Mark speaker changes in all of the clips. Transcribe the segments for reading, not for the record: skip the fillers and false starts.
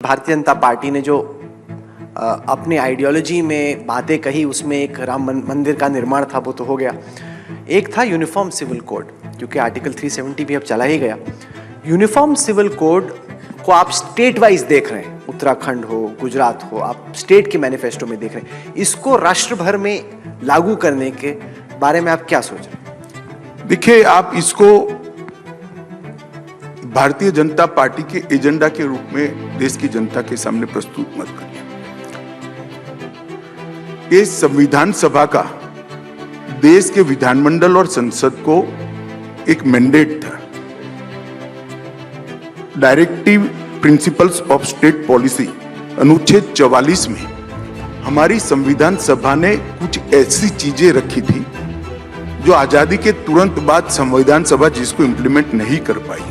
Speaker 1: Bharatiya Janata party ने जो अपनी आइडियोलॉजी में बातें कही, उसमें एक राम मंदिर का निर्माण था, वो तो हो गया। एक था यूनिफॉर्म सिविल कोड, क्योंकि आर्टिकल 370 भी अब चला ही गया। यूनिफॉर्म सिविल कोड को आप स्टेट वाइज देख रहे हैं, उत्तराखंड हो, गुजरात हो, आप स्टेट के मैनिफेस्टो में देख रहे हैं। इसको राष्ट्र भर में लागू करने के बारे में आप क्या सोच रहे हैं?
Speaker 2: देखिए, आप इसको भारतीय जनता पार्टी के एजेंडा के रूप में देश की जनता के सामने प्रस्तुत मत करिए। ये संविधान सभा का देश के विधानमंडल और संसद को एक मैंडेट था। Directive principles of state policy अनुच्छेद 44 में हमारी संविधान सभा ने कुछ ऐसी चीजें रखी थी जो आजादी के तुरंत बाद संविधान सभा जिसको इंप्लीमेंट नहीं कर पाई,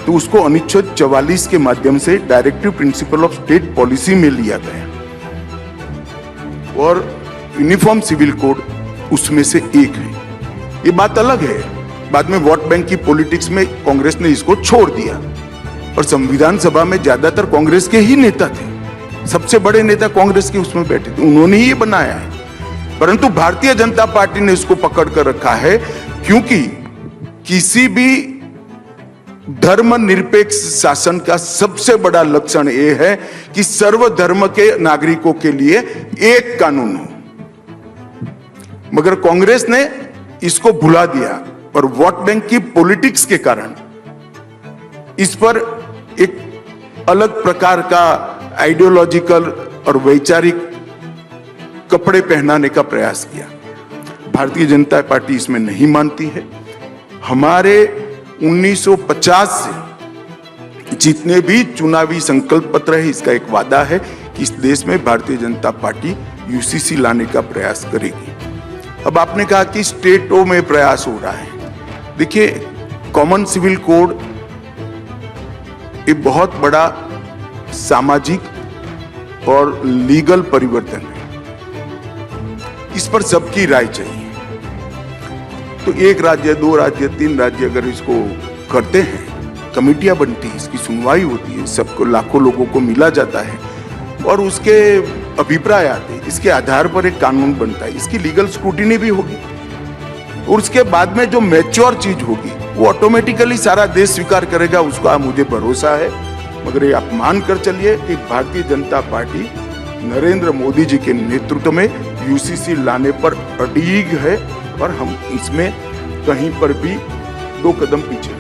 Speaker 2: तो उसको अनुच्छेद 44 के माध्यम से directive principle of state policy में लिया गया और यूनिफॉर्म सिविल कोड उसमें से एक है। ये बात अलग है, बाद में वोट बैंक की पॉलिटिक्स में कांग्रेस ने इसको छोड़ दिया और संविधान सभा में ज्यादातर कांग्रेस के ही नेता थे, सबसे बड़े नेता कांग्रेस के उसमें बैठे थे, उन्होंने ही ये बनाया है। परंतु भारतीय जनता पार्टी ने इसको पकड़ कर रखा है, क्योंकि किसी भी धर्मनिरपेक्ष शासन का सबसे बड़ा लक्षण यह है कि सर्वधर्म के नागरिकों के लिए एक कानून हो। मगर कांग्रेस ने इसको भुला दिया और वोट बैंक की पॉलिटिक्स के कारण इस पर एक अलग प्रकार का आइडियोलॉजिकल और वैचारिक कपड़े पहनाने का प्रयास किया। भारतीय जनता पार्टी इसमें नहीं मानती है। हमारे 1950 से जितने भी चुनावी संकल्प पत्र है, इसका एक वादा है कि इस देश में भारतीय जनता पार्टी यूसीसी लाने का प्रयास करेगी। अब आपने कहा कि स्टेटों में प्रयास हो रहा है। देखिए, कॉमन सिविल कोड एक बहुत बड़ा सामाजिक और लीगल परिवर्तन है। इस पर सबकी राय चाहिए। तो एक राज्य, 2 राज्य, 3 राज्य अगर इसको करते हैं, कमेटियां बनती है, इसकी सुनवाई होती है, सबको, लाखों लोगों को मिला जाता है और उसके अभिप्राय आते हैं, इसके आधार पर एक कानून बनता है, इसकी लीगल स्क्रूटिनी भी होगी और उसके बाद में जो मैच्योर चीज होगी वो ऑटोमेटिकली सारा देश स्वीकार करेगा, उसका मुझे भरोसा है। मगर ये आप मान कर चलिए कि भारतीय जनता पार्टी नरेंद्र मोदी जी के नेतृत्व में यूसीसी लाने पर अड़िग है और हम इसमें कहीं पर भी 2 कदम पीछे